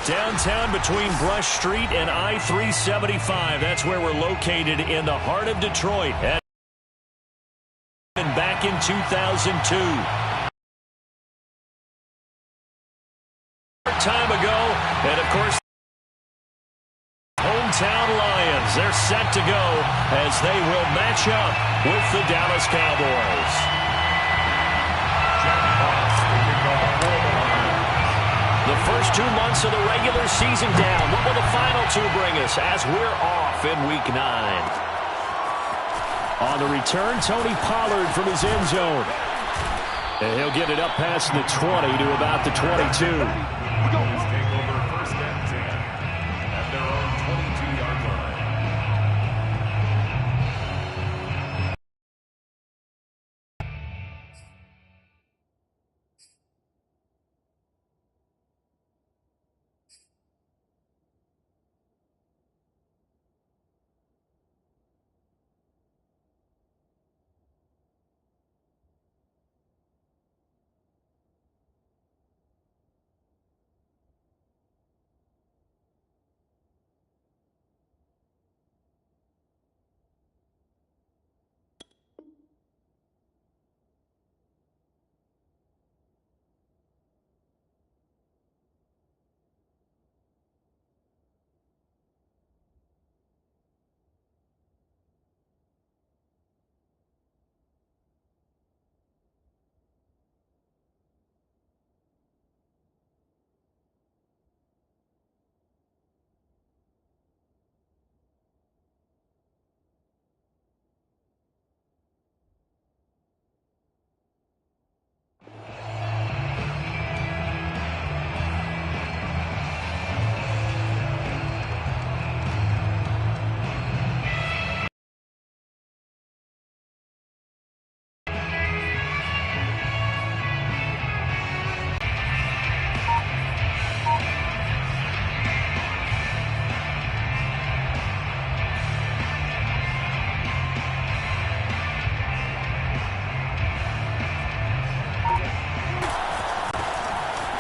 Downtown between Brush Street and I-375. That's where we're located in the heart of Detroit. And back in 2002. Time ago, and of course, hometown Lions. They're set to go as they will match up with the Dallas Cowboys. The first 2 months of the regular season down. What will the final two bring us as we're off in Week 9? On the return, Tony Pollard from his end zone. And he'll get it up past the 20 to about the 22. Take over first and 10 at their own 22-yard line.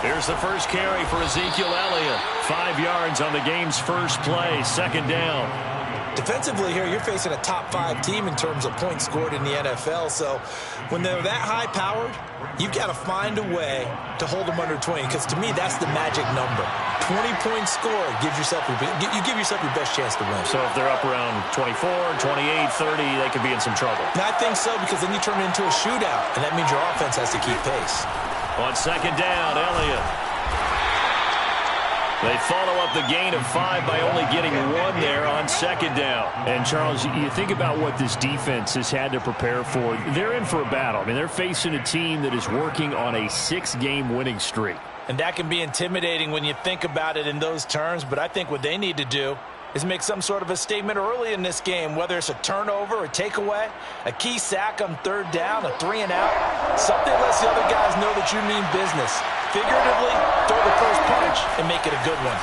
Here's the first carry for Ezekiel Elliott. 5 yards on the game's first play. Second down. Defensively here, you're facing a top 5 team in terms of points scored in the NFL. So when they're that high-powered, you've got to find a way to hold them under 20. Because to me, that's the magic number. 20 points scored, you give yourself your best chance to win. So if they're up around 24, 28, 30, they could be in some trouble. And I think so, because then you turn it into a shootout, and that means your offense has to keep pace. On second down, Elliott. They follow up the gain of 5 by only getting 1 there on second down. And, Charles, you think about what this defense has had to prepare for. They're in for a battle. I mean, they're facing a team that is working on a 6-game winning streak. And that can be intimidating when you think about it in those terms. But I think what they need to do is make some sort of a statement early in this game, whether it's a turnover, a takeaway, a key sack on third down, a 3-and-out. Something lets the other guys know that you mean business. Figuratively, throw the first punch and make it a good one.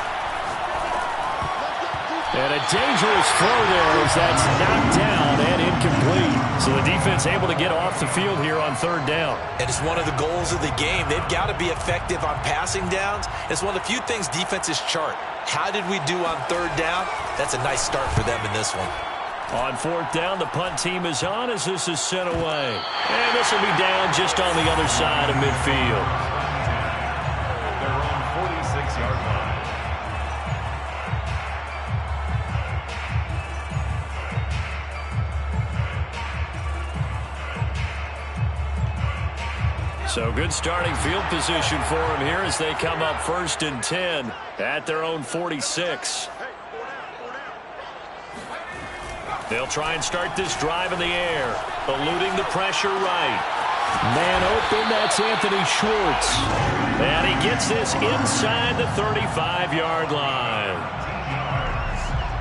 And a dangerous throw there as that's knocked down and incomplete. So the defense able to get off the field here on third down. And it's one of the goals of the game. They've got to be effective on passing downs. It's one of the few things defenses chart. How did we do on third down? That's a nice start for them in this one. On fourth down, the punt team is on as this is sent away. And this will be down just on the other side of midfield. Their own 46-yard line. So good starting field position for them here as they come up 1st and 10 at their own 46. They'll try and start this drive in the air, eluding the pressure right. Man open, that's Anthony Schwartz. And he gets this inside the 35-yard line.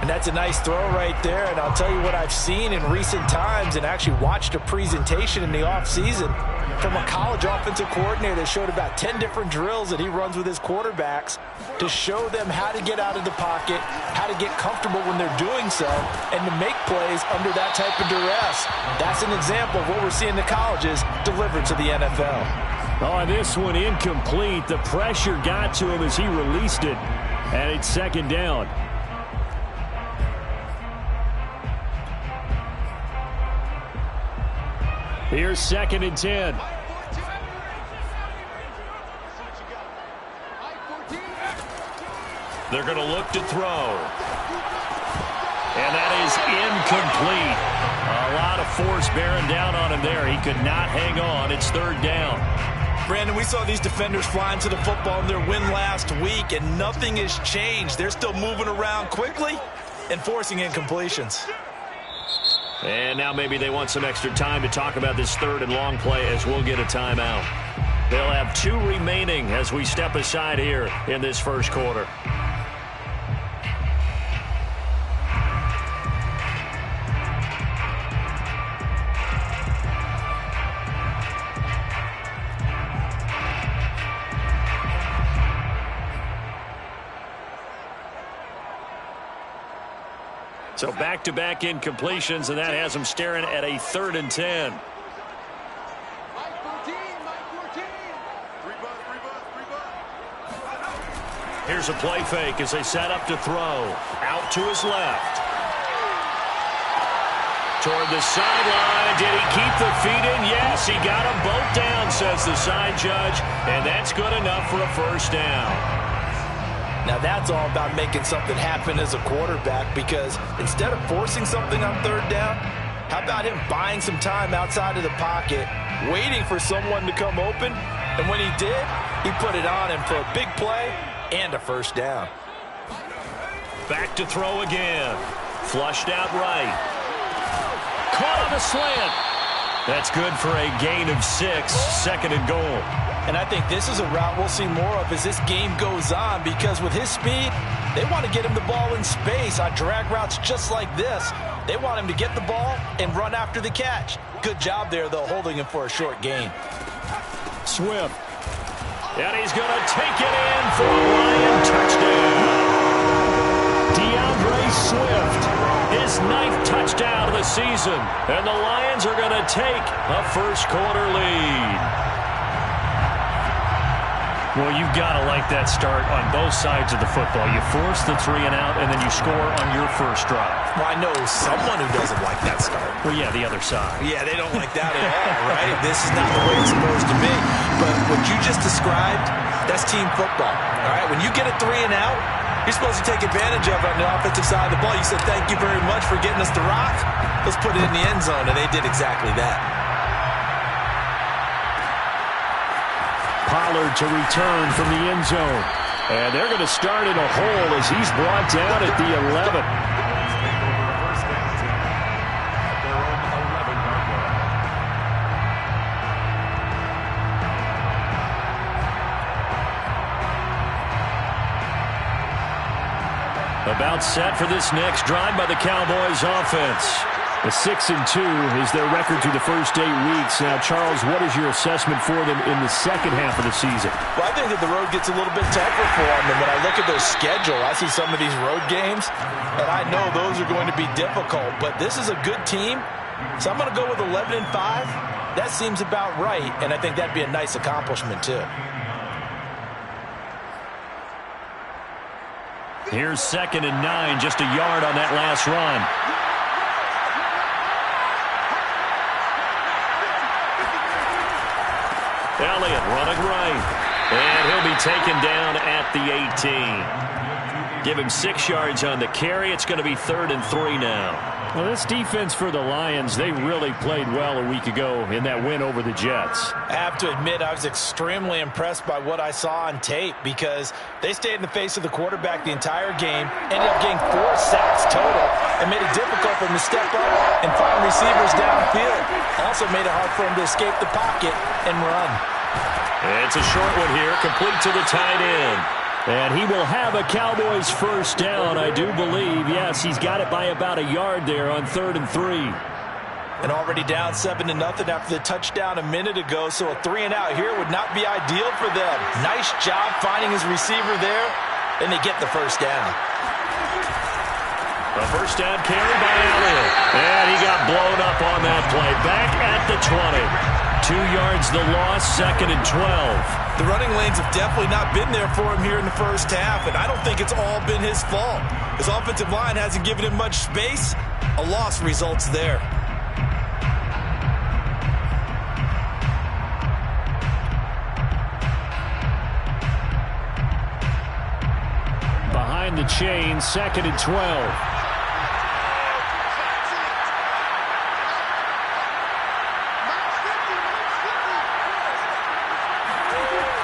And that's a nice throw right there. And I'll tell you what I've seen in recent times and actually watched a presentation in the offseason from a college offensive coordinator that showed about 10 different drills that he runs with his quarterbacks to show them how to get out of the pocket, how to get comfortable when they're doing so, and to make plays under that type of duress. That's an example of what we're seeing in the colleges delivered to the NFL. Oh, and this one incomplete. The pressure got to him as he released it. And it's second down. Here's 2nd and 10. They're going to look to throw. And that is incomplete. A lot of force bearing down on him there. He could not hang on. It's 3rd down. Brandon, we saw these defenders flying to the football in their win last week, and nothing has changed. They're still moving around quickly and forcing incompletions. And now maybe they want some extra time to talk about this 3rd and long play as we'll get a timeout. They'll have 2 remaining as we step aside here in this first quarter. So back-to-back incompletions, and that has them staring at a 3rd and 10. Here's a play fake as they set up to throw. Out to his left. Toward the sideline. Did he keep the feet in? Yes, he got them both down, says the side judge, and that's good enough for a first down. Now that's all about making something happen as a quarterback, because instead of forcing something on 3rd down, how about him buying some time outside of the pocket, waiting for someone to come open, and when he did, he put it on him for a big play and a first down. Back to throw again. Flushed out right. Caught on the slant. That's good for a gain of 6, 2nd and goal. And I think this is a route we'll see more of as this game goes on, because with his speed, they want to get him the ball in space on drag routes just like this. They want him to get the ball and run after the catch. Good job there, though, holding him for a short gain. Swift. And he's going to take it in for a Lion touchdown. DeAndre Swift, his 9th touchdown of the season. And the Lions are going to take a first quarter lead. Well, you've got to like that start on both sides of the football. You force the 3 and out, and then you score on your first drive. Well, I know someone who doesn't like that start. Well, yeah, the other side. Yeah, they don't like that at all, right? This is not the way it's supposed to be. But what you just described, that's team football, all right? When you get a 3 and out, you're supposed to take advantage of it on the offensive side of the ball. You said, thank you very much for getting us the rock. Let's put it in the end zone, and they did exactly that. Pollard to return from the end zone. And they're going to start in a hole as he's brought down at the 11. About set for this next drive by the Cowboys offense. A 6-2 is their record through the first 8 weeks. Now, Charles, what is your assessment for them in the second half of the season? Well, I think that the road gets a little bit tougher for them. And when I look at their schedule, I see some of these road games, and I know those are going to be difficult. But this is a good team, so I'm going to go with 11-5. That seems about right, and I think that'd be a nice accomplishment, too. Here's 2nd and 9, just a yard on that last run. Elliott running right, and he'll be taken down at the 18. Give him 6 yards on the carry. It's going to be 3rd and 3 now. Well, this defense for the Lions, they really played well a week ago in that win over the Jets. I have to admit, I was extremely impressed by what I saw on tape, because they stayed in the face of the quarterback the entire game, ended up getting 4 sacks total, and made it difficult for him to step up and find receivers downfield. Also made it hard for him to escape the pocket and run. It's a short one here, complete to the tight end. And he will have a Cowboys first down, I do believe. Yes, he's got it by about a yard there on 3rd and 3. And already down 7-0 after the touchdown a minute ago, so a 3 and out here would not be ideal for them. Nice job finding his receiver there, and they get the first down. A first down carry by Elliott. And he got blown up on that play. Back at the 20. 2 yards avoids the loss, 2nd and 12. The running lanes have definitely not been there for him here in the first half, and I don't think it's all been his fault. His offensive line hasn't given him much space. A loss results there. Behind the chain, 2nd and 12.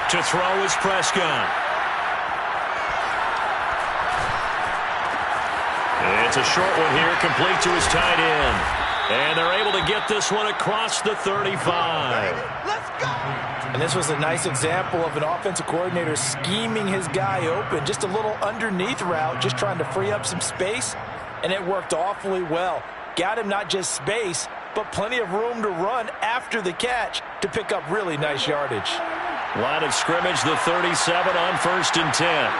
To throw is Prescott. It's a short one here, complete to his tight end. And they're able to get this one across the 35. Let's go! And this was a nice example of an offensive coordinator scheming his guy open. Just a little underneath route, just trying to free up some space. And it worked awfully well. Got him not just space, but plenty of room to run after the catch to pick up really nice yardage. Line of scrimmage, the 37 on 1st and 10.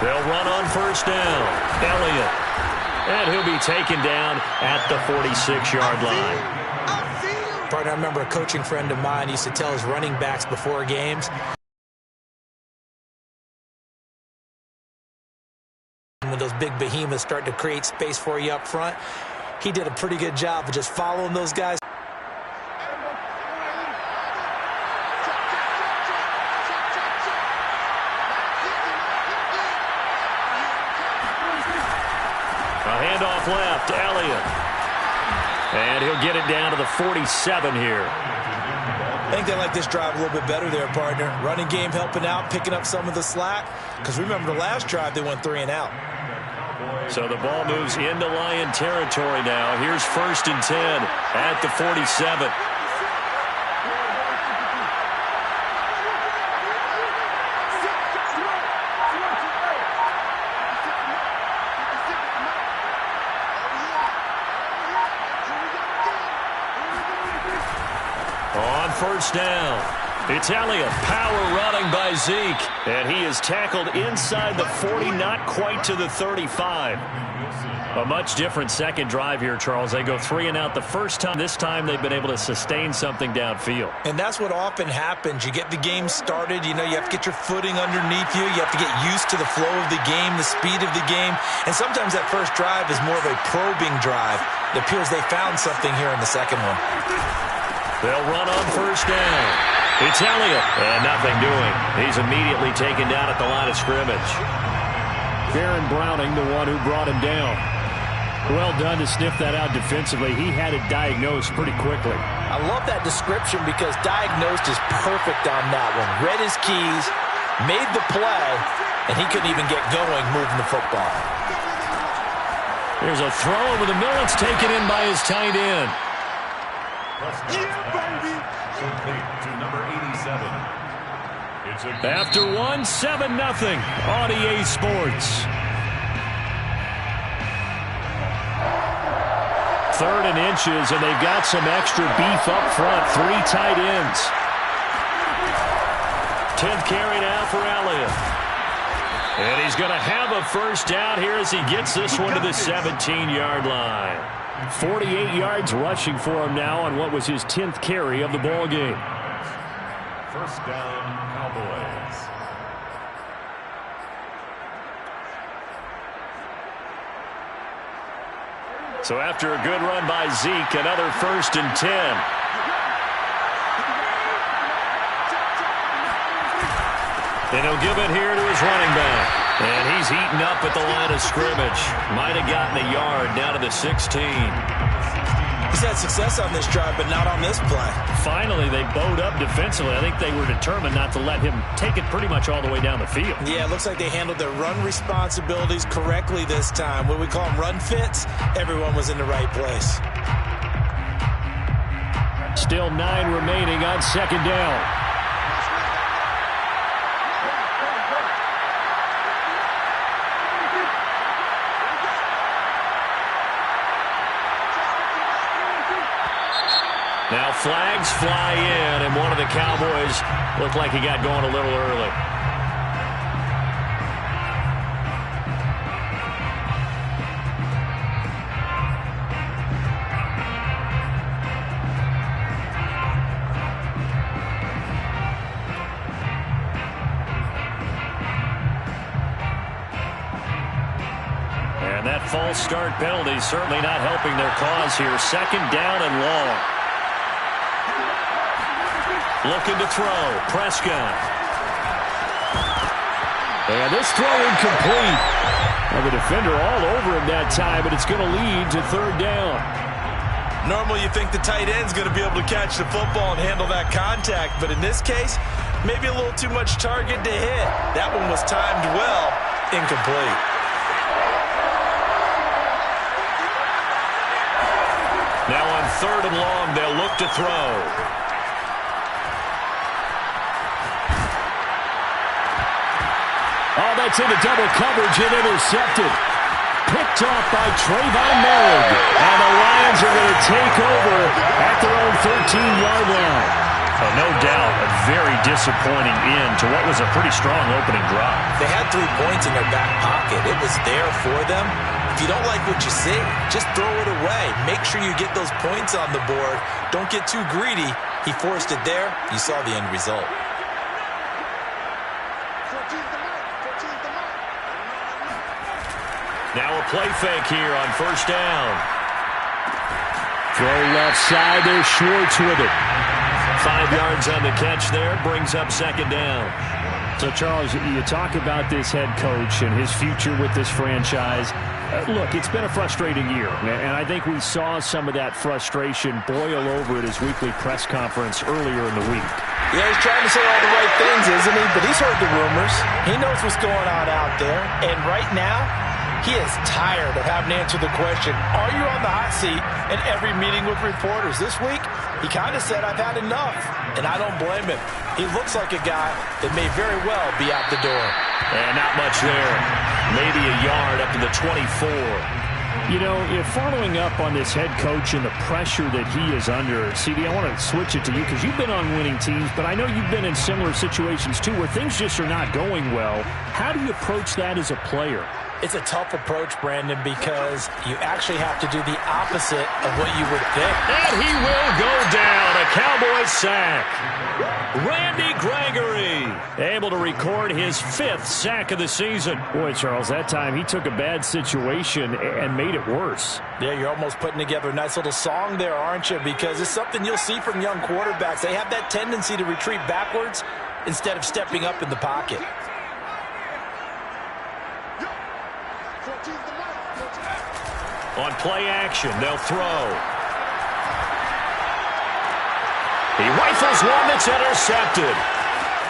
They'll run on 1st down. Elliott. And he'll be taken down at the 46-yard line. Partner, I remember a coaching friend of mine used to tell his running backs before games, when those big behemoths start to create space for you up front, he did a pretty good job of just following those guys. A handoff left, Elliott. And he'll get it down to the 47 here. I think they like this drive a little bit better there, partner. Running game helping out, picking up some of the slack. Because remember the last drive, they went 3 and out. So the ball moves into Lion territory now. Here's 1st and 10 at the 47. On 1st down. It's Elliott, power running by Zeke, and he is tackled inside the 40, not quite to the 35. A much different second drive here, Charles. They go 3 and out the first time. This time they've been able to sustain something downfield. And that's what often happens. You get the game started, you have to get your footing underneath you. You have to get used to the flow of the game, the speed of the game. And sometimes that first drive is more of a probing drive. It appears they found something here in the second one. They'll run on 1st down. It's Elliott, and nothing doing. He's immediately taken down at the line of scrimmage. Baron Browning, the one who brought him down. Well done to sniff that out defensively. He had it diagnosed pretty quickly. I love that description because diagnosed is perfect on that one. Read his keys, made the play, and he couldn't even get going moving the football. There's a throw over the middle. It's taken in by his tight end. To number 87. After one, 7-0 on EA Sports. 3rd and inches, and they've got some extra beef up front. 3 tight ends. 10th carry now for Elliott. And he's going to have a first down here as he gets this one to the 17-yard line. 48 yards rushing for him now on what was his 10th carry of the ball game. 1st down, Cowboys. So after a good run by Zeke, another 1st and 10. And he'll give it here to his running back. And he's eaten up at the line of scrimmage. Might have gotten a yard down to the 16. He's had success on this drive, but not on this play. Finally, they bowed up defensively. I think they were determined not to let him take it pretty much all the way down the field. Yeah, it looks like they handled their run responsibilities correctly this time. What we call them run fits, everyone was in the right place. Still 9 remaining on 2nd down. Now flags fly in, and one of the Cowboys looked like he got going a little early. false start penalty certainly not helping their cause here. Second down and long. Looking to throw. Prescott. And this throw incomplete. Well, the defender all over him that time, but it's going to lead to third down. Normally you think the tight end's going to be able to catch the football and handle that contact, but in this case, maybe a little too much target to hit. That one was timed well. Incomplete. Now on third and long, they'll look to throw. Oh, that's into double coverage and intercepted. Picked off by Trayvon Merrick. And the Lions are going to take over at their own 13-yard line. Oh, no doubt a very disappointing end to what was a pretty strong opening drive. They had 3 points in their back pocket. It was there for them. If you don't like what you see, just throw it away. Make sure you get those points on the board. Don't get too greedy. He forced it there. You saw the end result. Now a play fake here on first down. Throw left side. There's Schwartz with it. 5 yards on the catch there. Brings up second down. So, Charles, you talk about this head coach and his future with this franchise. Look, it's been a frustrating year, and I think we saw some of that frustration boil over at his weekly press conference earlier in the week. Yeah, he's trying to say all the right things, isn't he? But he's heard the rumors. He knows what's going on out there. And right now, he is tired of having to answer the question, are you on the hot seat in every meeting with reporters? This week, he kind of said, I've had enough. And I don't blame him. He looks like a guy that may very well be out the door. And not much there. Maybe a yard up to the 24. You know, following up on this head coach and the pressure that he is under, CD, I want to switch it to you because you've been on winning teams, but I know you've been in similar situations too where things just are not going well. How do you approach that as a player? It's a tough approach, Brandon, because you actually have to do the opposite of what you would think. And he will go down. A Cowboys sack. Randy Gregory able to record his 5th sack of the season. Boy, Charles, that time he took a bad situation and made it worse. Yeah, you're almost putting together a nice little song there, aren't you? Because it's something you'll see from young quarterbacks. They have that tendency to retreat backwards instead of stepping up in the pocket. On play action, they'll throw. He rifles one that's intercepted.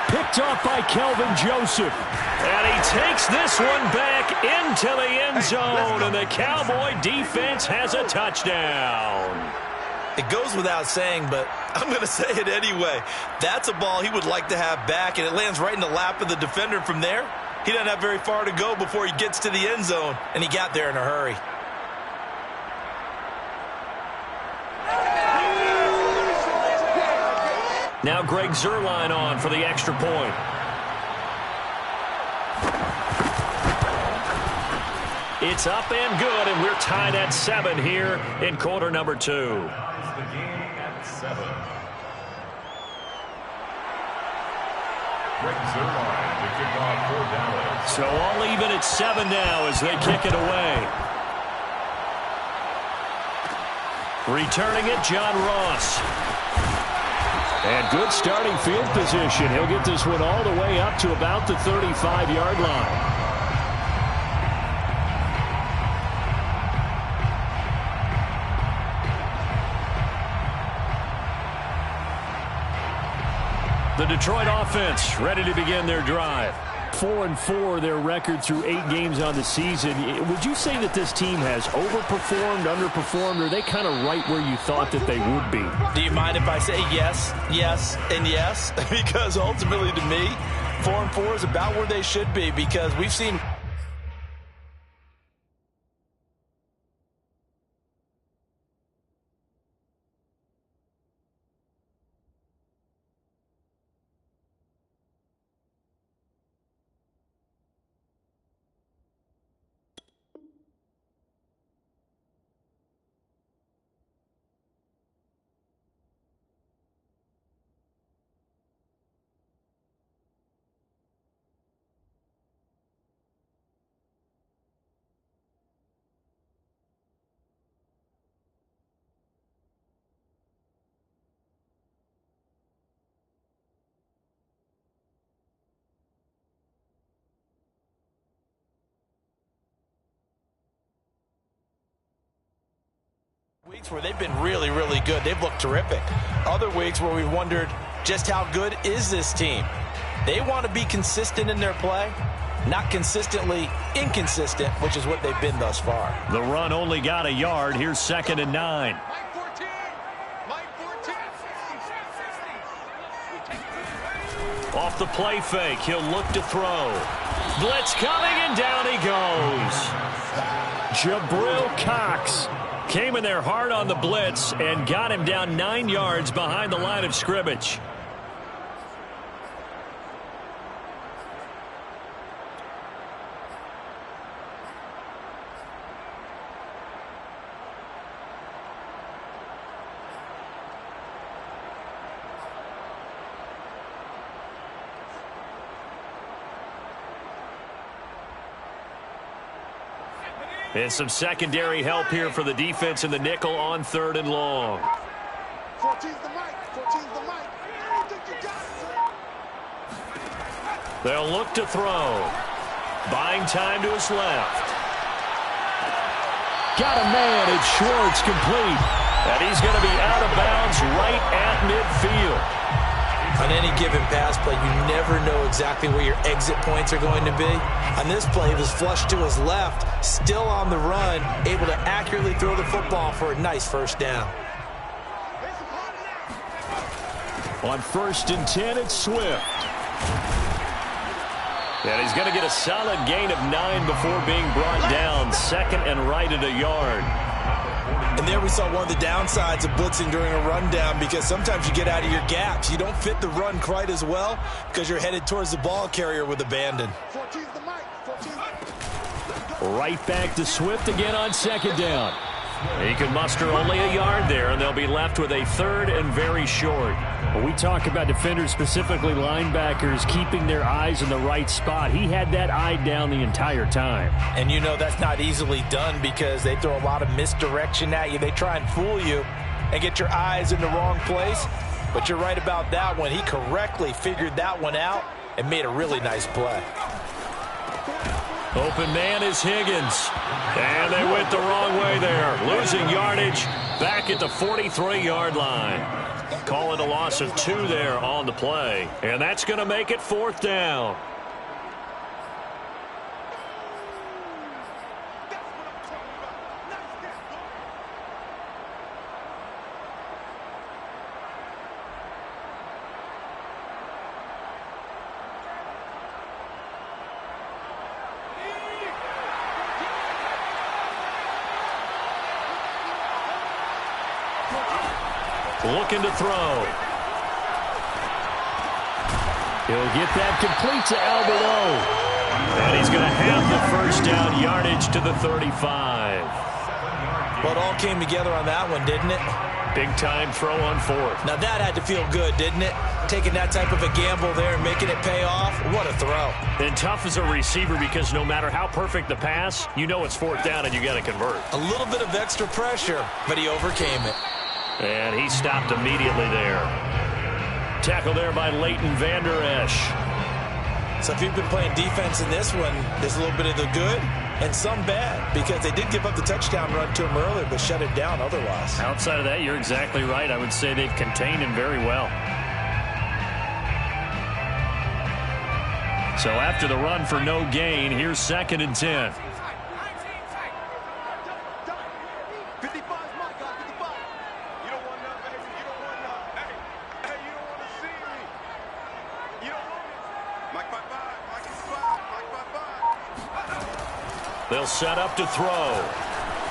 Picked off by Kelvin Joseph. And he takes this one back into the end zone. And the Cowboy defense has a touchdown. It goes without saying, but I'm going to say it anyway. That's a ball he would like to have back, and it lands right in the lap of the defender. From there, he doesn't have very far to go before he gets to the end zone, and he got there in a hurry. Now Greg Zuerlein on for the extra point. It's up and good, and we're tied at 7 here in quarter number 2. The game at 7. Greg Zuerlein to kick off for Dallas. So all even at 7 now as they kick it away. Returning it, John Ross. And good starting field position. He'll get this one all the way up to about the 35-yard line. The Detroit offense ready to begin their drive. 4-4 their record through 8 games on the season. Would you say that this team has overperformed, underperformed, or are they kind of right where you thought that they would be? Do you mind if I say yes, yes, and yes? Because ultimately to me, 4-4 is about where they should be, because we've seen Weeks where they've been really, really good. They've looked terrific. Other weeks where we've wondered just how good is this team. They want to be consistent in their play, not consistently inconsistent, which is what they've been thus far. The run only got a yard. Here's 2nd and 9. Off the play fake, he'll look to throw. Blitz coming, and down he goes. Jabril Cox came in there hard on the blitz and got him down 9 yards behind the line of scrimmage. And some secondary help here for the defense in the nickel on 3rd and long. 14's the mic. 14's the mic. I think you got it. They'll look to throw. Buying time to his left. Got a man. It's Schwartz, complete. And he's going to be out of bounds right at midfield. On any given pass play, you never know exactly where your exit points are going to be. On this play, he was flushed to his left, still on the run, able to accurately throw the football for a nice 1st down. On 1st and 10, it's Swift. And he's going to get a solid gain of 9 before being brought down. 2nd and right at a yard. And there we saw one of the downsides of blitzing during a rundown, because sometimes you get out of your gaps. You don't fit the run quite as well because you're headed towards the ball carrier with abandon. 14's the mic. 14's Right back to Swift again on 2nd down. He can muster only a yard there, and they'll be left with a 3rd and very short. When we talk about defenders, specifically linebackers, keeping their eyes in the right spot, he had that eye down the entire time. And you know that's not easily done because they throw a lot of misdirection at you. They try and fool you and get your eyes in the wrong place. But you're right about that one. He correctly figured that one out and made a really nice play. Open man is Higgins. And they went the wrong way there. Losing yardage back at the 43-yard line. Call it a loss of 2 there on the play. And that's going to make it 4th down. Looking to throw. He'll get that complete to Albert O. And he's going to have the 1st down yardage to the 35. Well, it all came together on that one, didn't it? Big time throw on 4th. Now that had to feel good, didn't it? Taking that type of a gamble there and making it pay off. What a throw. And tough as a receiver because no matter how perfect the pass, you know it's 4th down and you got to convert. A little bit of extra pressure, but he overcame it. And he stopped immediately there. Tackle there by Leighton Vander Esch. So if you've been playing defense in this one, there's a little bit of the good and some bad, because they did give up the touchdown run to him earlier, but shut it down otherwise. Outside of that, you're exactly right. I would say they've contained him very well. So after the run for no gain, here's 2nd and 10. They'll set up to throw.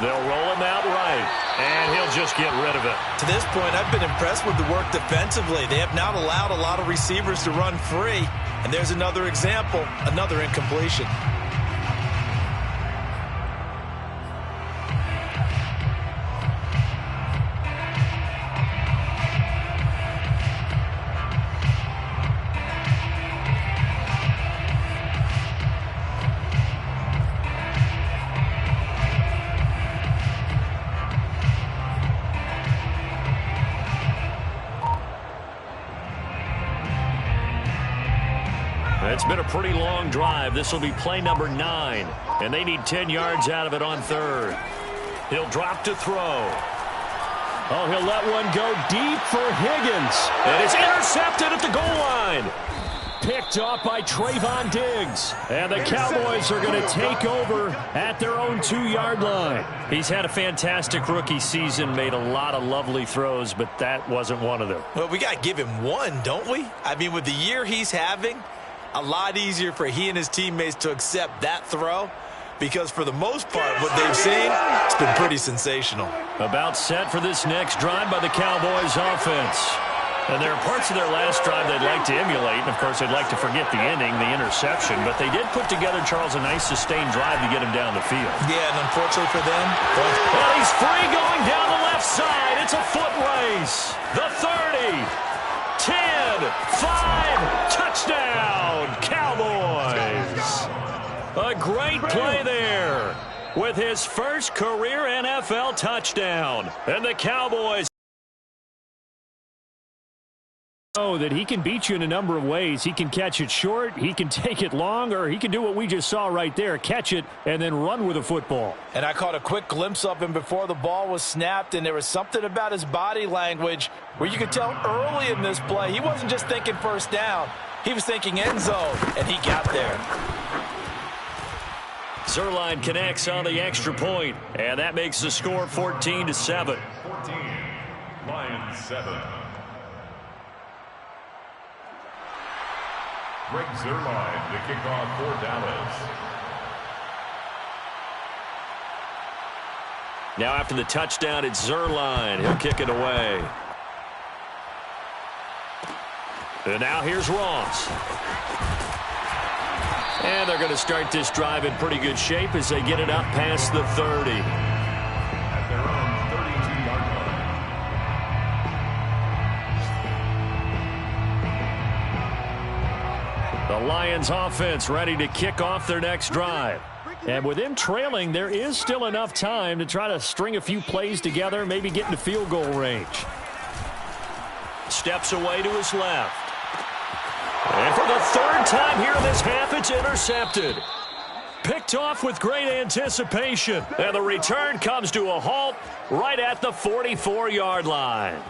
They'll roll him out right, and he'll just get rid of it. To this point, I've been impressed with the work defensively. They have not allowed a lot of receivers to run free, and there's another example, another incompletion. It's been a pretty long drive. This will be play number 9, and they need 10 yards out of it on 3rd. He'll drop to throw. Oh, he'll let one go deep for Higgins. And it's intercepted at the goal line. Picked off by Trayvon Diggs. And the Cowboys are going to take over at their own 2-yard line. He's had a fantastic rookie season, made a lot of lovely throws, but that wasn't one of them. Well, we got to give him one, don't we? I mean, with the year he's having, a lot easier for he and his teammates to accept that throw, because for the most part, what they've seen, it's been pretty sensational. About set for this next drive by the Cowboys offense. And there are parts of their last drive they'd like to emulate. And, of course, they'd like to forget the ending, the interception. But they did put together, Charles, a nice sustained drive to get him down the field. Yeah, and unfortunately for them, well, he's free going down the left side. It's a foot race. The 30, 10, 5, touchdown, Cowboys. A great play there with his first career NFL touchdown. And the Cowboys know that he can beat you in a number of ways. He can catch it short, he can take it long, or he can do what we just saw right there, catch it and then run with the football. And I caught a quick glimpse of him before the ball was snapped, and there was something about his body language where you could tell early in this play he wasn't just thinking first down, he was thinking end zone, and he got there. Zuerlein connects on the extra point, and that makes the score 14-7. 14, Lions 7. Greg Zuerlein to kick off for Dallas. Now after the touchdown, it's Zuerlein. He'll kick it away. And now here's Ross. And they're going to start this drive in pretty good shape as they get it up past the 30. At their own 32-yard line. The Lions offense ready to kick off their next drive. And with them trailing, there is still enough time to try to string a few plays together, maybe get into field goal range. Steps away to his left. And for the third time here in this half, it's intercepted. Picked off with great anticipation. And the return comes to a halt right at the 44-yard line.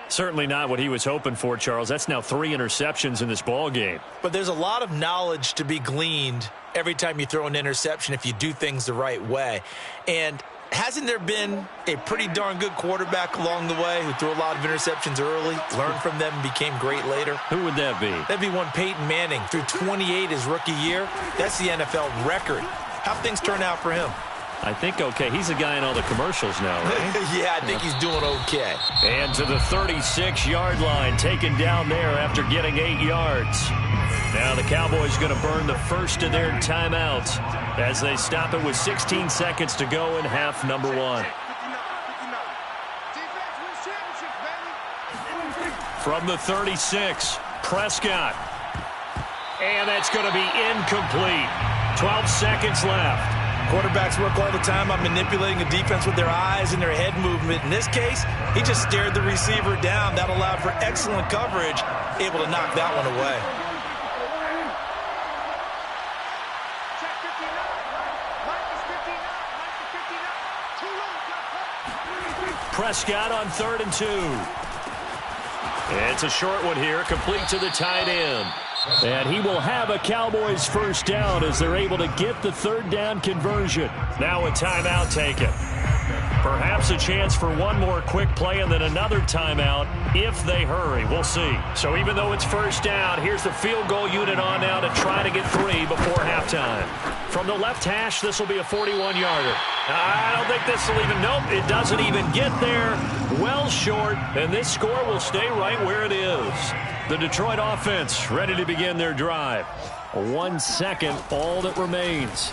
Certainly not what he was hoping for, Charles. That's now 3 interceptions in this ball game. But there's a lot of knowledge to be gleaned every time you throw an interception if you do things the right way. And hasn't there been a pretty darn good quarterback along the way who threw a lot of interceptions early, learned from them, and became great later? Who would that be? That'd be one Peyton Manning. Threw 28 his rookie year. That's the NFL record. How'd things turn out for him? I think okay. He's a guy in all the commercials now, right? Yeah, I think he's doing okay. And to the 36-yard line, taken down there after getting 8 yards. Now the Cowboys going to burn the first of their timeouts as they stop it with 16 seconds to go in half number 1. From the 36, Prescott. And that's going to be incomplete. 12 seconds left. Quarterbacks work all the time on manipulating a defense with their eyes and their head movement. In this case, he just stared the receiver down. That allowed for excellent coverage, able to knock that one away. Prescott on 3rd and 2. It's a short one here, complete to the tight end. And he will have a Cowboys first down as they're able to get the 3rd down conversion. Now a timeout taken. Perhaps a chance for one more quick play and then another timeout if they hurry. We'll see. So even though it's first down, here's the field goal unit on now to try to get 3 before halftime. From the left hash, this will be a 41-yarder. I don't think this will even, nope, it doesn't even get there. Well short, and this score will stay right where it is. The Detroit offense ready to begin their drive. 1 second, all that remains.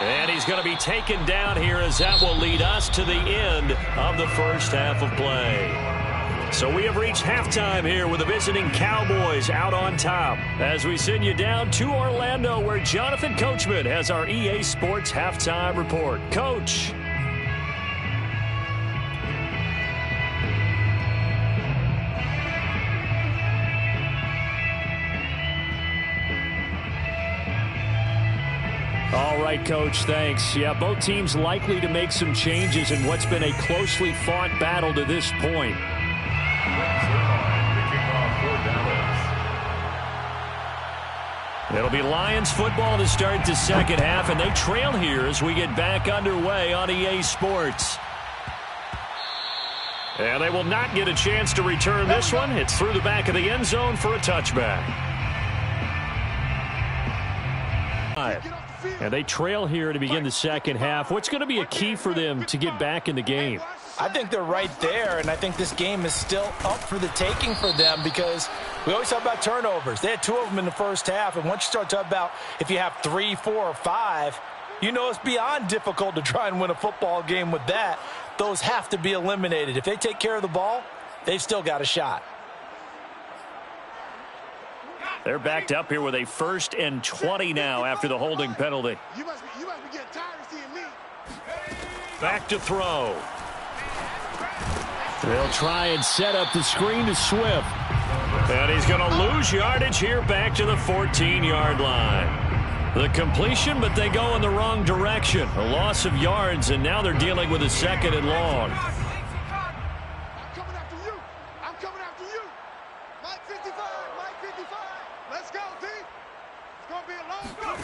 And he's going to be taken down here as that will lead us to the end of the first half of play. So we have reached halftime here with the visiting Cowboys out on top as we send you down to Orlando where Jonathan Coachman has our EA Sports halftime report. Coach. All right, Coach. Thanks. Yeah, both teams likely to make some changes in what's been a closely fought battle to this point. It'll be Lions football to start the second half, and they trail here as we get back underway on EA Sports. And they will not get a chance to return this one. It's through the back of the end zone for a touchback. And they trail here to begin the second half. What's going to be a key for them to get back in the game? I think they're right there, and I think this game is still up for the taking for them because we always talk about turnovers. They had 2 of them in the first half, and once you start talking about if you have 3, 4, or 5, you know it's beyond difficult to try and win a football game with that. Those have to be eliminated. If they take care of the ball, they've still got a shot. They're backed up here with a 1st and 20 now after the holding penalty. You must be getting tired of seeing me. Back to throw. They'll try and set up the screen to Swift. And he's going to lose yardage here back to the 14-yard line. The completion, but they go in the wrong direction. A loss of yards, and now they're dealing with a 2nd and long. I'm coming after you. I'm coming after you. Mike 55, Mike 55. Let's go, D. It's going to be a long go.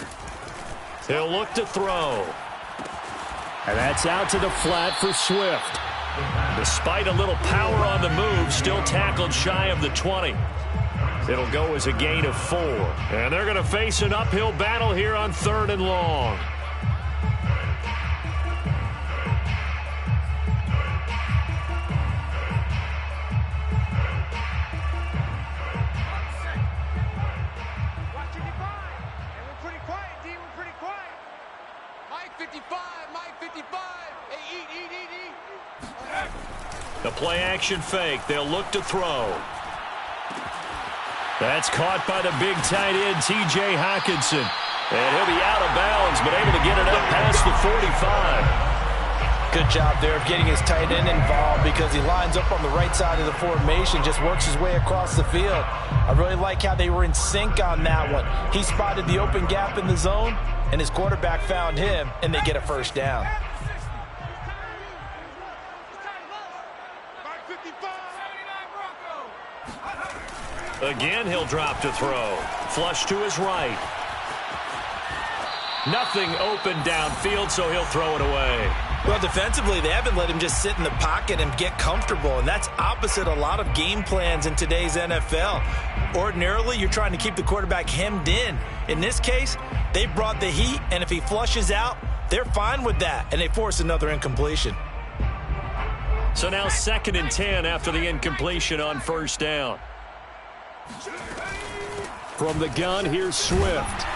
He'll look to throw. And that's out to the flat for Swift. Despite a little power on the move, still tackled shy of the 20. It'll go as a gain of 4. And they're going to face an uphill battle here on 3rd and long. Watching you fine. And we're pretty quiet, D. We're pretty quiet. Mike 55, Mike 55. Hey, eat. The play action fake. They'll look to throw. That's caught by the big tight end, T.J. Hockenson. And he'll be out of bounds, but able to get it up past the 45. Good job there of getting his tight end involved because he lines up on the right side of the formation, just works his way across the field. I really like how they were in sync on that one. He spotted the open gap in the zone, and his quarterback found him, and they get a 1st down. Again, he'll drop to throw. Flush to his right. Nothing open downfield, so he'll throw it away. Well, defensively, they haven't let him just sit in the pocket and get comfortable, and that's opposite a lot of game plans in today's NFL. Ordinarily, you're trying to keep the quarterback hemmed in. In this case, they brought the heat, and if he flushes out, they're fine with that, and they force another incompletion. So now 2nd and 10 after the incompletion on 1st down. From the gun, here's Swift.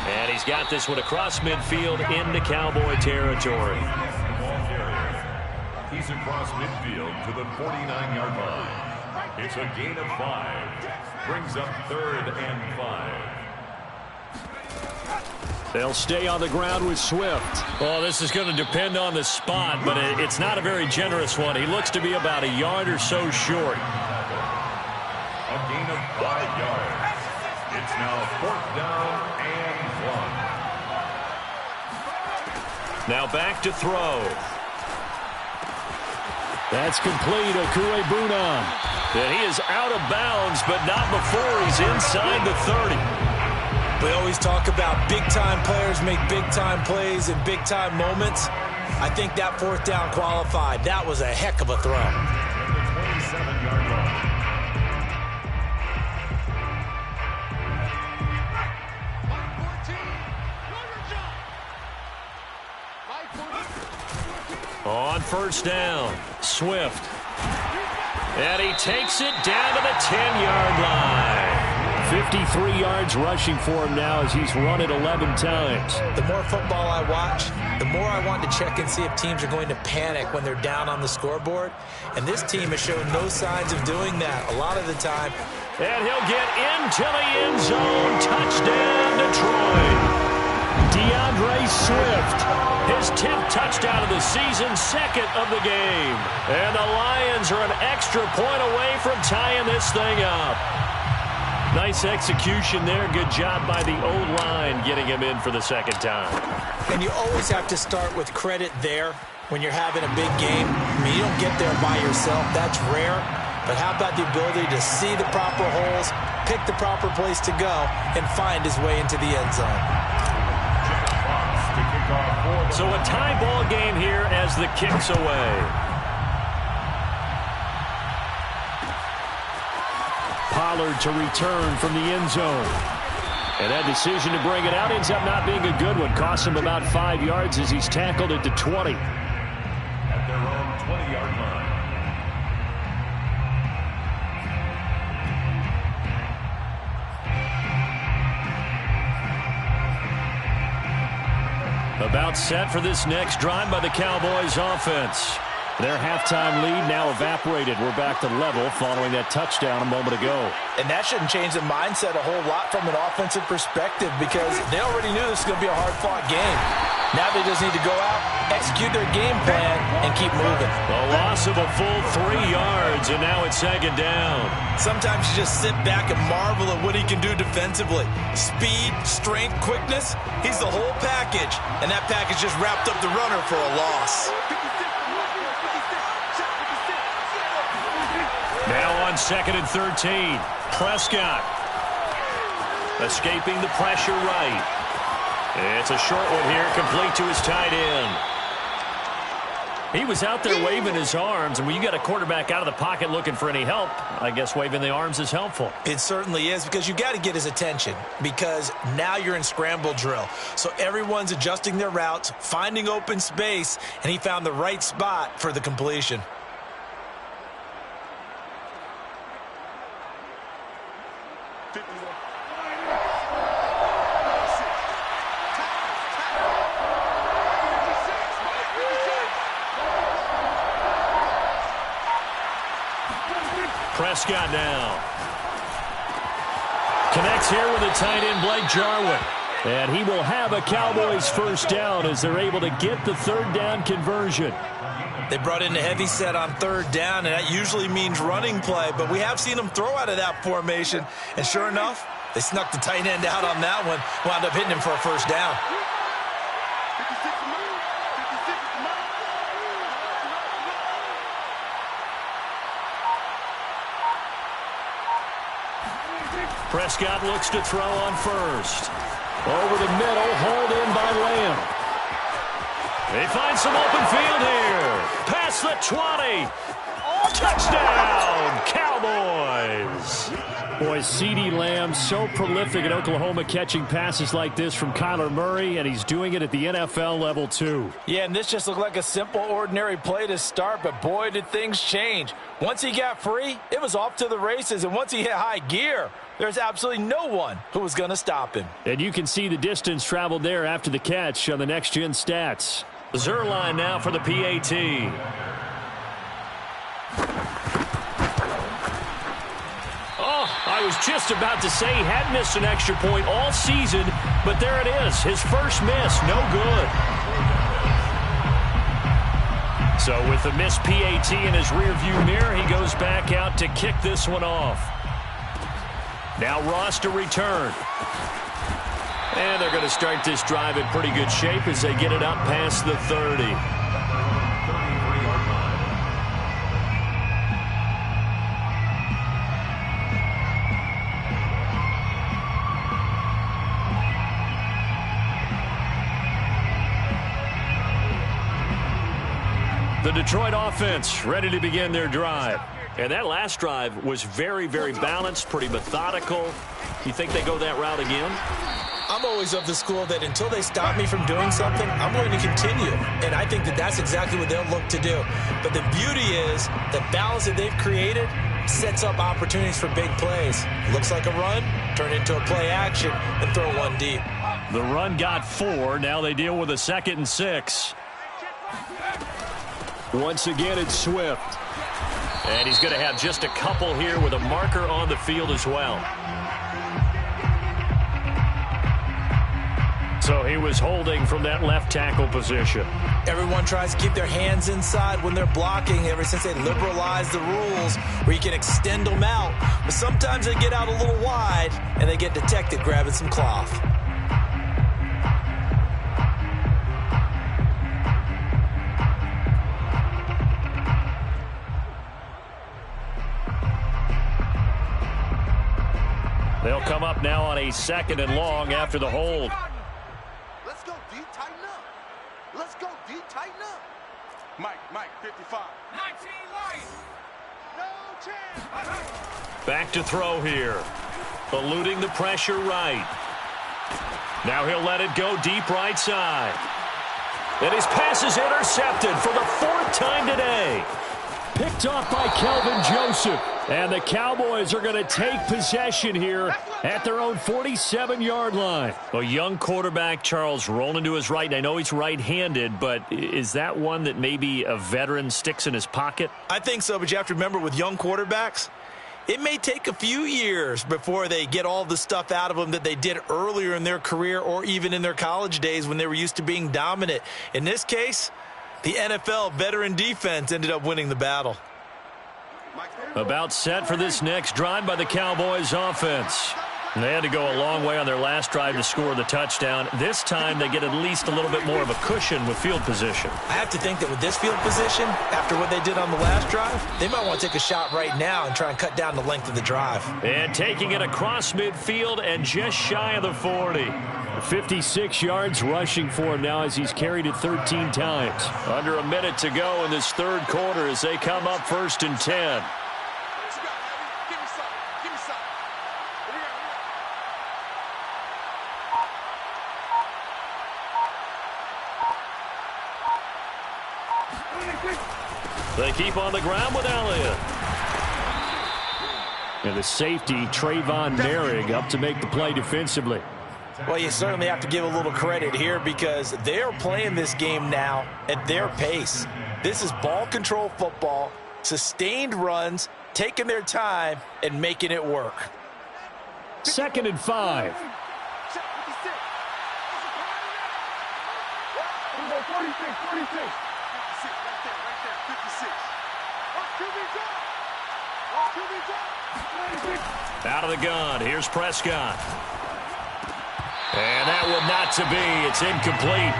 And he's got this one across midfield into Cowboy territory. He's across midfield to the 49-yard line. It's a gain of 5. Brings up 3rd and 5. They'll stay on the ground with Swift. Well, this is going to depend on the spot, but it's not a very generous one. He looks to be about a yard or so short. A gain of 5 yards. It's now 4th down and 1. Now back to throw. That's complete. Okuegbunam. And he is out of bounds, but not before he's inside the 30. We always talk about big-time players make big-time plays in big-time moments. I think that 4th down qualified. That was a heck of a throw. The 27-yard line. On 1st down, Swift. And he takes it down to the 10-yard line. 53 yards rushing for him now as he's run it 11 times. The more football I watch, the more I want to check and see if teams are going to panic when they're down on the scoreboard. And this team has shown no signs of doing that a lot of the time. And he'll get into the end zone. Touchdown, Detroit. DeAndre Swift, his 10th touchdown of the season, 2nd of the game. And the Lions are an extra point away from tying this thing up. Nice execution there. Good job by the O-line getting him in for the second time. And you always have to start with credit there when you're having a big game. I mean, you don't get there by yourself. That's rare. But how about the ability to see the proper holes, pick the proper place to go, and find his way into the end zone? So a tie ball game here as the kick's away. Pollard to return from the end zone. And that decision to bring it out ends up not being a good one. Costs him about 5 yards as he's tackled at the 20. At their own 20-yard line. About set for this next drive by the Cowboys offense. Their halftime lead now evaporated. We're back to level following that touchdown a moment ago. And that shouldn't change the mindset a whole lot from an offensive perspective because they already knew this was going to be a hard-fought game. Now they just need to go out, execute their game plan, and keep moving. A loss of a full 3 yards, and now it's second down. Sometimes you just sit back and marvel at what he can do defensively. Speed, strength, quickness, he's the whole package. And that package just wrapped up the runner for a loss. Now on 2nd and 13. Prescott escaping the pressure right. It's a short one here, complete to his tight end. He was out there waving his arms, and when you got a quarterback out of the pocket looking for any help, I guess waving the arms is helpful. It certainly is because you got to get his attention because now you're in scramble drill. So everyone's adjusting their routes, finding open space, and he found the right spot for the completion. Prescott now. Connects here with the tight end, Blake Jarwin. And he will have a Cowboys first down as they're able to get the third down conversion. They brought in a heavy set on third down, and that usually means running play. But we have seen them throw out of that formation. And sure enough, they snuck the tight end out on that one. Wound up hitting him for a first down. Prescott looks to throw on first. Over the middle, hauled in by Lamb. They find some open field here. Past the 20. Touchdown, Cowboys. Boy, CeeDee Lamb so prolific in Oklahoma catching passes like this from Kyler Murray, and he's doing it at the NFL level too. Yeah, and this just looked like a simple, ordinary play to start, but boy, did things change. Once he got free, it was off to the races, and once he hit high gear, there's absolutely no one who was going to stop him. And you can see the distance traveled there after the catch on the next-gen stats. Zerline now for the PAT. Oh, I was just about to say he had missed an extra point all season, but there it is. His first miss, no good. So with the missed PAT in his rearview mirror, he goes back out to kick this one off. Now Ross to return. And they're going to start this drive in pretty good shape as they get it up past the 30. The Detroit offense ready to begin their drive. And that last drive was very, very balanced, pretty methodical. You think they go that route again? I'm always of the school that until they stop me from doing something, I'm going to continue. And I think that that's exactly what they'll look to do. But the beauty is the balance that they've created sets up opportunities for big plays. Looks like a run, turn into a play action, and throw one deep. The run got 4. Now they deal with a 2nd and 6. Once again, it's Swift. And he's going to have just a couple here with a marker on the field as well. So he was holding from that left tackle position. Everyone tries to keep their hands inside when they're blocking ever since they liberalized the rules where you can extend them out. But sometimes they get out a little wide and they get detected grabbing some cloth. They'll come up now on a 2nd and long after the hold. Let's go D, tighten up. Let's go D, tighten up. Mike, 55. 19 white. No chance. Back to throw here. Eluding the pressure right. Now he'll let it go deep right side. And his pass is intercepted for the 4th time today. Picked off by Kelvin Joseph. And the Cowboys are going to take possession here at their own 47-yard line. A young quarterback, Charles, rolling to his right. And I know he's right-handed, but is that one that maybe a veteran sticks in his pocket? I think so, but you have to remember with young quarterbacks, it may take a few years before they get all the stuff out of them that they did earlier in their career or even in their college days when they were used to being dominant. In this case, the NFL veteran defense ended up winning the battle. About set for this next drive by the Cowboys offense. And they had to go a long way on their last drive to score the touchdown. This time they get at least a little bit more of a cushion with field position. I have to think that with this field position, after what they did on the last drive, they might want to take a shot right now and try and cut down the length of the drive. And taking it across midfield and just shy of the 40. 56 yards rushing for him now as he's carried it 13 times. Under a minute to go in this 3rd quarter as they come up 1st and 10. They keep on the ground with Elliott. And the safety, Trayvon Merrick, up to make the play defensively. Well, you certainly have to give a little credit here because they're playing this game now at their pace. This is ball control football, sustained runs, taking their time, and making it work. 2nd and 5. 46. Out of the gun. Here's Prescott. And that one not to be. It's incomplete.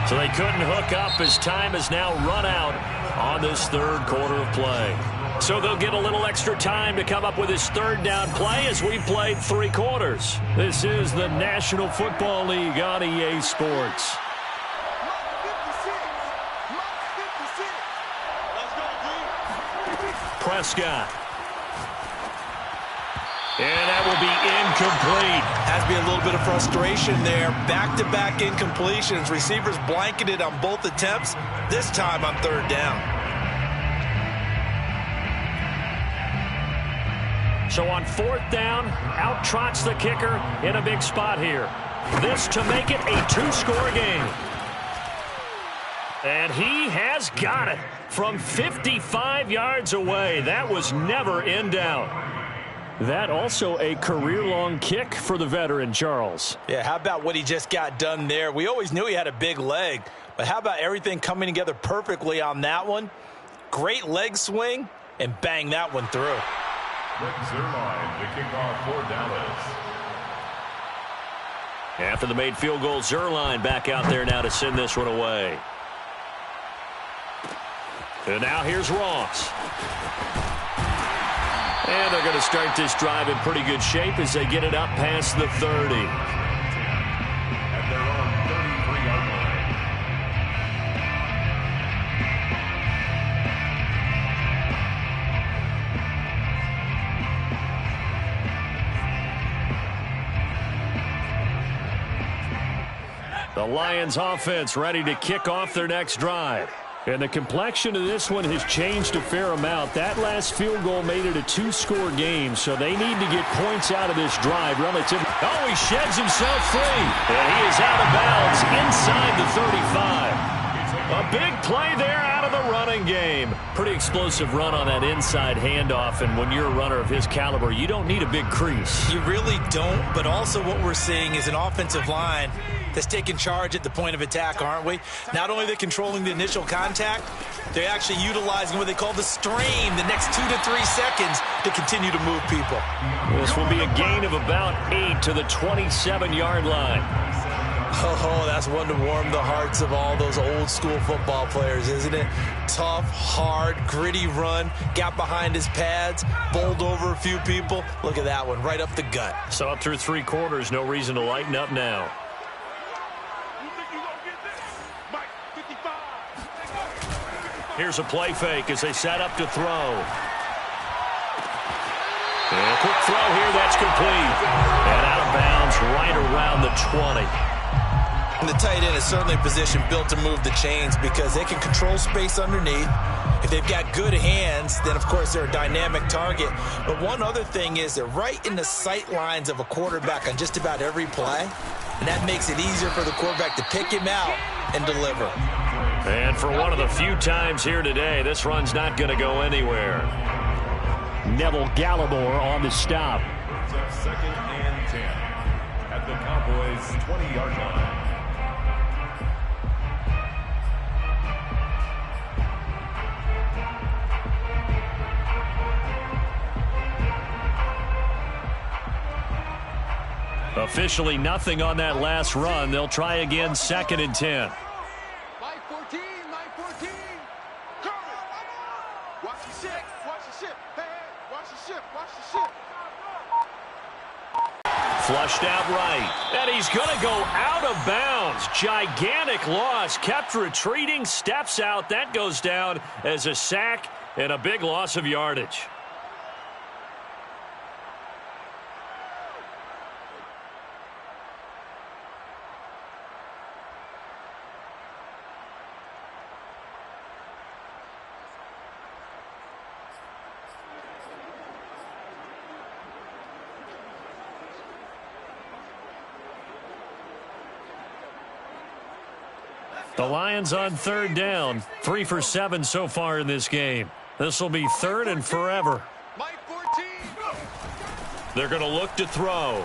So they couldn't hook up as time has now run out on this 3rd quarter of play. So they'll get a little extra time to come up with his 3rd down play as we played 3 quarters. This is the National Football League on EA Sports. Prescott. And that will be incomplete. Has to be a little bit of frustration there. Back-to-back incompletions. Receivers blanketed on both attempts, this time on 3rd down. So on 4th down, out trots the kicker in a big spot here. This to make it a 2-score game. And he has got it from 55 yards away. That was never in doubt. That also a career-long kick for the veteran, Charles. Yeah, how about what he just got done there? We always knew he had a big leg, but how about everything coming together perfectly on that one? Great leg swing, and bang that one through. Zerline to kick off for Dallas. After the made field goal, Zerline back out there now to send this one away. And now here's Ross. And they're going to start this drive in pretty good shape as they get it up past the 30. At their own 33-yard line. The Lions offense ready to kick off their next drive. And the complexion of this one has changed a fair amount. That last field goal made it a 2-score game, so they need to get points out of this drive relatively. Oh, he sheds himself free, and he is out of bounds inside the 35. A big play there out of the running game. Pretty explosive run on that inside handoff, and when you're a runner of his caliber, you don't need a big crease. You really don't, but also what we're seeing is an offensive line that's taking charge at the point of attack, aren't we? Not only are they controlling the initial contact, they're actually utilizing what they call the strain the next 2 to 3 seconds to continue to move people. This will be a gain of about 8 to the 27-yard line. Oh, that's one to warm the hearts of all those old school football players, isn't it? Tough, hard, gritty run, got behind his pads, bowled over a few people. Look at that one, right up the gut. So up through 3 quarters, no reason to lighten up now. Here's a play fake as they set up to throw. And a quick throw here, that's complete. And out of bounds right around the 20. And the tight end is certainly a position built to move the chains because they can control space underneath. If they've got good hands, then, of course, they're a dynamic target. But one other thing is they're right in the sight lines of a quarterback on just about every play. And that makes it easier for the quarterback to pick him out and deliver. And for one of the few times here today, this run's not going to go anywhere. Neville Gallimore on the stop. Brings up 2nd and 10 at the Cowboys' 20-yard line. Officially nothing on that last run. They'll try again, 2nd and 10. Mike 14, Mike 14. Cover. Watch the ship, watch the ship. Hey, watch the ship, watch the ship. Flushed out right. And he's going to go out of bounds. Gigantic loss. Kept retreating, steps out. That goes down as a sack and a big loss of yardage. The Lions on 3rd down. 3 for 7 so far in this game. This will be 3rd and forever. Mike 14. They're going to look to throw.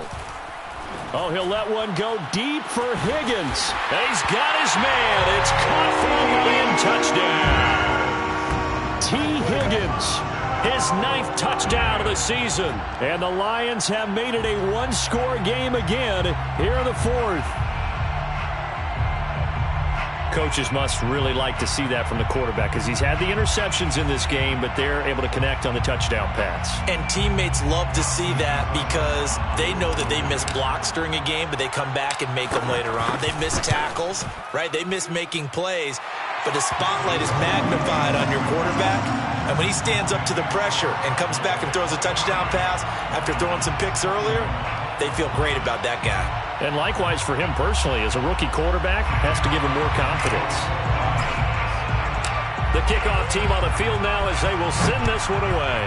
Oh, he'll let one go deep for Higgins. He's got his man. It's caught for a touchdown. T. Higgins, his 9th touchdown of the season. And the Lions have made it a 1-score game again here in the 4th. Coaches must really like to see that from the quarterback because he's had the interceptions in this game, but they're able to connect on the touchdown pass. And teammates love to see that because they know that they miss blocks during a game, but they come back and make them later on. They miss tackles, right? They miss making plays, but the spotlight is magnified on your quarterback. And when he stands up to the pressure and comes back and throws a touchdown pass after throwing some picks earlier, they feel great about that guy. And likewise for him personally, as a rookie quarterback, has to give him more confidence. The kickoff team on the field now as they will send this one away.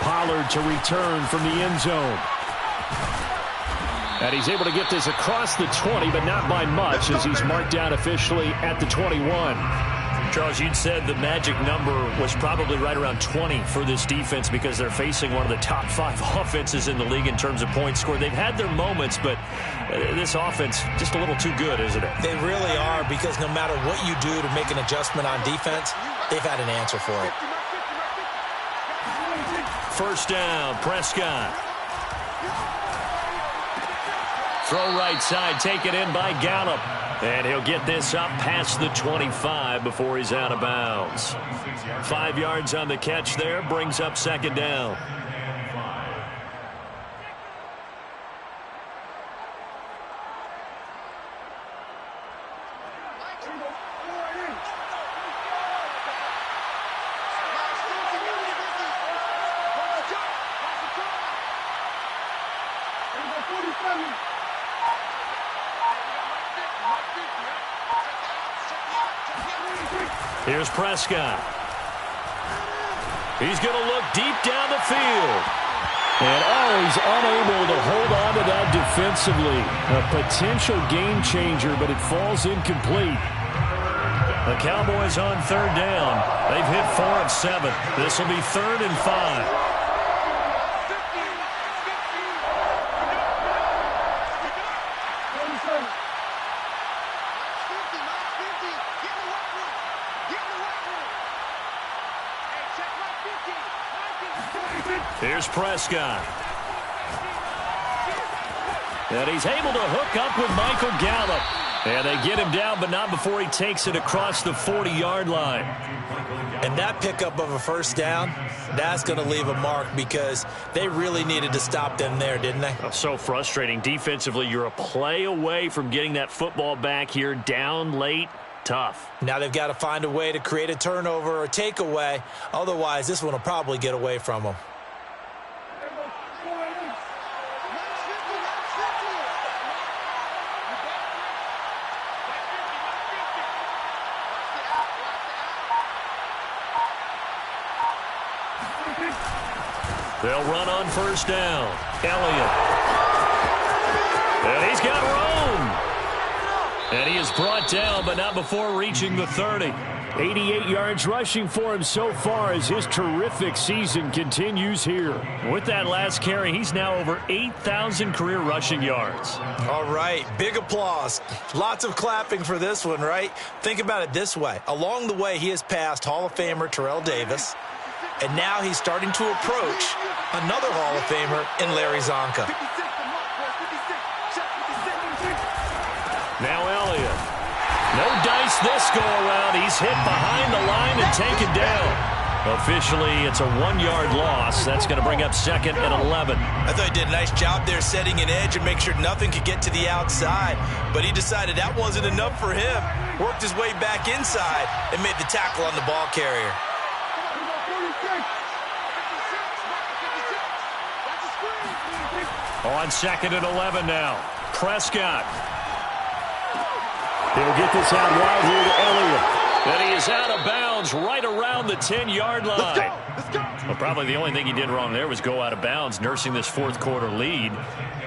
Pollard to return from the end zone. And he's able to get this across the 20, but not by much as he's marked down officially at the 21. Charles, you'd said the magic number was probably right around 20 for this defense because they're facing one of the top 5 offenses in the league in terms of points scored. They've had their moments, but this offense just a little too good, isn't it? They really are because no matter what you do to make an adjustment on defense, they've had an answer for it. 1st down, Prescott. Throw right side, taken in by Gallup. And he'll get this up past the 25 before he's out of bounds. 5 yards on the catch there, brings up 2nd down. Here's Prescott. He's going to look deep down the field. And, he's unable to hold on to that defensively. A potential game changer, but it falls incomplete. The Cowboys on 3rd down. They've hit 4 of 7. This will be 3rd and 5. Here's Prescott. And he's able to hook up with Michael Gallup. And they get him down, but not before he takes it across the 40-yard line. And that pickup of a first down, that's going to leave a mark because they really needed to stop them there, didn't they? Oh, so frustrating. Defensively, you're a play away from getting that football back here, down late. Tough. Now they've got to find a way to create a turnover or takeaway. Otherwise, this one will probably get away from them. They'll run on first down. Elliott. And he's got room. And he is brought down, but not before reaching the 30. 88 yards rushing for him so far as his terrific season continues here. With that last carry, he's now over 8,000 career rushing yards. All right, big applause. Lots of clapping for this one, right? Think about it this way. Along the way, he has passed Hall of Famer Terrell Davis, and now he's starting to approach another Hall of Famer in Larry Zonka. Now Elliott. No dice this go-around. He's hit behind the line and taken down. Officially, it's a 1-yard loss. That's going to bring up second and 11. I thought he did a nice job there setting an edge and make sure nothing could get to the outside. But he decided that wasn't enough for him. Worked his way back inside and made the tackle on the ball carrier. On second and 11 now. Prescott. He'll get this out wide here to Elliott. And he is out of bounds right around the 10-yard line. Let's go. Well, probably the only thing he did wrong there was go out of bounds, nursing this fourth-quarter lead.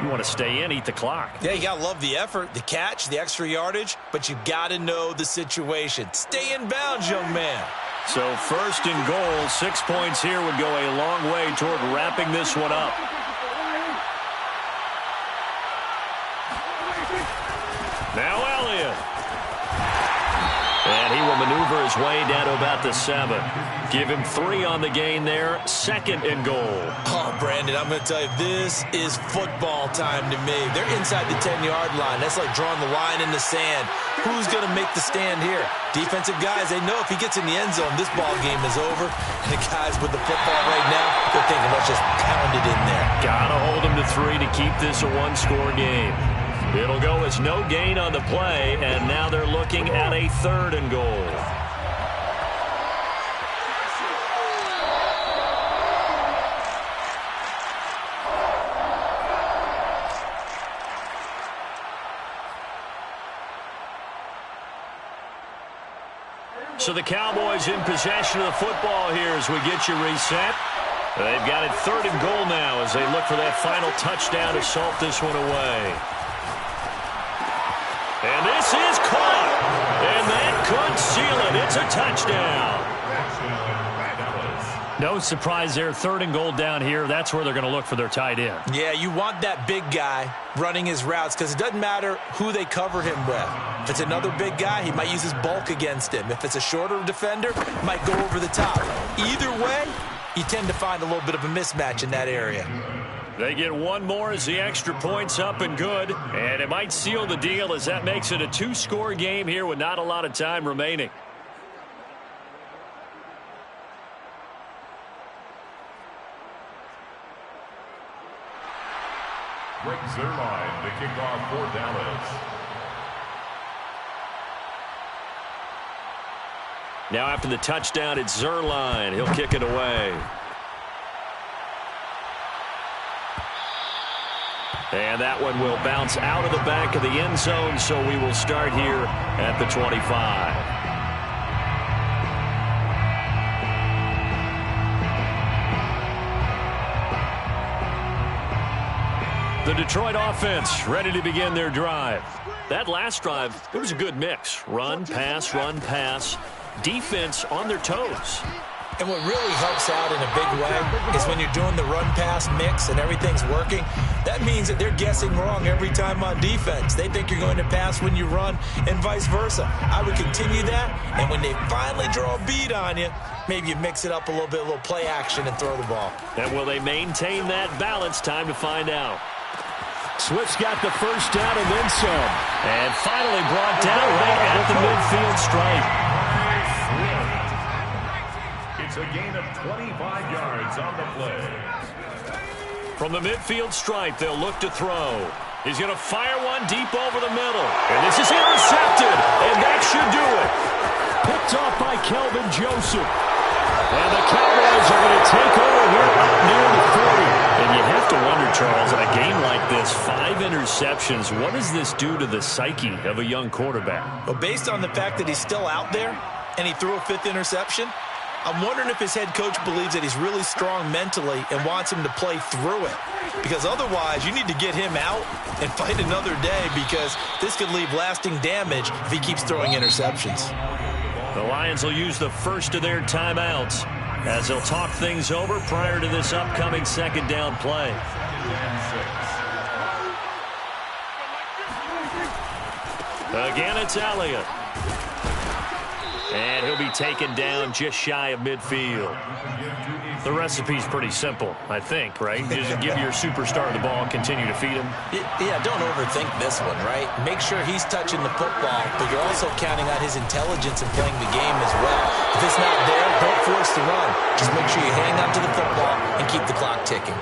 You want to stay in, eat the clock. Yeah, you got to love the effort, the catch, the extra yardage, but you got to know the situation. Stay in bounds, young man. So first and goal, 6 points here would go a long way toward wrapping this one up. Now Elliott. And he will maneuver his way down to about the 7. Give him 3 on the gain there. Second and goal. Oh, Brandon, I'm going to tell you, this is football time to me. They're inside the 10-yard line. That's like drawing the line in the sand. Who's going to make the stand here? Defensive guys, they know if he gets in the end zone, this ball game is over. And the guys with the football right now, they're thinking, let's just pound it in there. Got to hold him to 3 to keep this a one-score game. It'll go as no gain on the play, and now they're looking at a third and goal. So the Cowboys in possession of the football here as we get you reset. They've got it third and goal now as they look for that final touchdown to salt this one away. And this is caught. And that could seal it. It's a touchdown. No surprise there. Third and goal down here. That's where they're going to look for their tight end. Yeah, you want that big guy running his routes because it doesn't matter who they cover him with. If it's another big guy, he might use his bulk against him. If it's a shorter defender, he might go over the top. Either way, you tend to find a little bit of a mismatch in that area. They get one more as the extra point's up and good. And it might seal the deal as that makes it a 2-score game here with not a lot of time remaining. Greg Zuerlein to kick off for Dallas. Now after the touchdown, it's Zuerlein. He'll kick it away. And that one will bounce out of the back of the end zone, so we will start here at the 25. The Detroit offense ready to begin their drive. That last drive, it was a good mix. Run, pass, defense on their toes. And what really helps out in a big way is when you're doing the run-pass mix and everything's working, that means that they're guessing wrong every time on defense. They think you're going to pass when you run and vice versa. I would continue that, and when they finally draw a bead on you, maybe you mix it up a little bit, a little play action and throw the ball. And will they maintain that balance? Time to find out. Swift's got the first down and then some. And finally brought down right at the midfield stripe. It's a gain of 25 yards on the play. From the midfield stripe, they'll look to throw. He's going to fire one deep over the middle. And this is intercepted. And that should do it. Picked off by Kelvin Joseph. And the Cowgirls are going to take over here up near the 40. And you have to wonder, Charles, in a game like this, 5 interceptions, what does this do to the psyche of a young quarterback? Well, based on the fact that he's still out there and he threw a 5th interception, I'm wondering if his head coach believes that he's really strong mentally and wants him to play through it. Because otherwise, you need to get him out and fight another day, because this could leave lasting damage if he keeps throwing interceptions. The Lions will use the first of their timeouts as they'll talk things over prior to this upcoming second down play. Again, it's Elliott. And he'll be taken down just shy of midfield. The recipe's pretty simple, I think, right? Just give your superstar the ball and continue to feed him. Yeah, don't overthink this one, right? Make sure he's touching the football, but you're also counting on his intelligence in playing the game as well. If it's not there, don't force the run. Just make sure you hang on to the football and keep the clock ticking.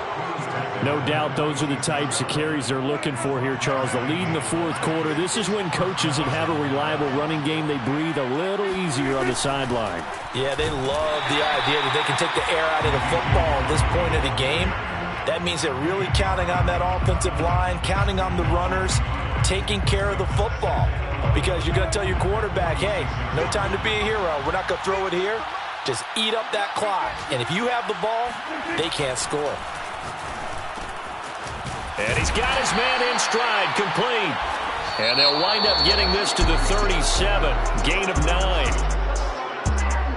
No doubt those are the types of carries they're looking for here, Charles. The lead in the 4th quarter. This is when coaches that have a reliable running game, they breathe a little easier on the sideline. Yeah, they love the idea that they can take the air out of the football at this point of the game. That means they're really counting on that offensive line, counting on the runners, taking care of the football. Because you're going to tell your quarterback, hey, no time to be a hero. We're not going to throw it here. Just eat up that clock. And if you have the ball, they can't score. And he's got his man in stride, complete. And they'll wind up getting this to the 37, gain of 9.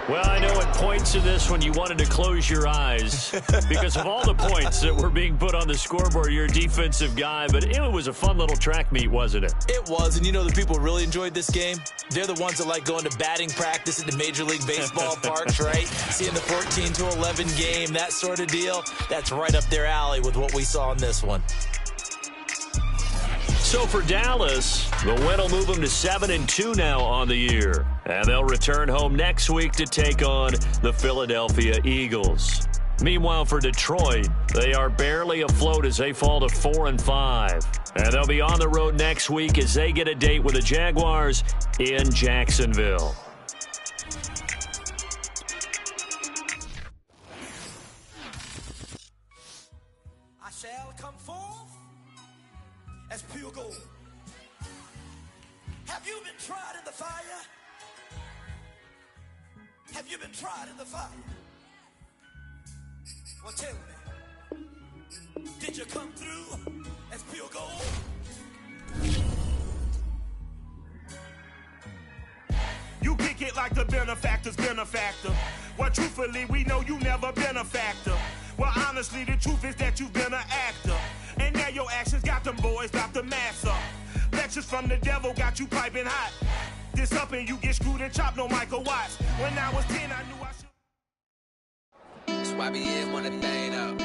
Well, I know at points in this one you wanted to close your eyes because of all the points that were being put on the scoreboard. You're a defensive guy, but it was a fun little track meet, wasn't it? It was, and you know the people who really enjoyed this game? They're the ones that like going to batting practice at the Major League Baseball parks, right? Seeing the 14-11 game, that sort of deal. That's right up their alley with what we saw in this one. So for Dallas, the win will move them to 7-2 now on the year. And they'll return home next week to take on the Philadelphia Eagles. Meanwhile, for Detroit, they are barely afloat as they fall to 4-5. And they'll be on the road next week as they get a date with the Jaguars in Jacksonville. I shall come forth as pure gold. Have you been tried in the fire? Have you been tried in the fire? Well, tell me, did you come through as pure gold? You kick it like the benefactor's benefactor. Well, truthfully, we know you never been a factor. Well, honestly, the truth is that you've been an actor. And now your actions got them boys dropped the mask up. Lectures from the devil got you piping hot. This up and you get screwed and chopped, no Michael Watts. When I was 10, I knew I should. That's why we in one of the thing up.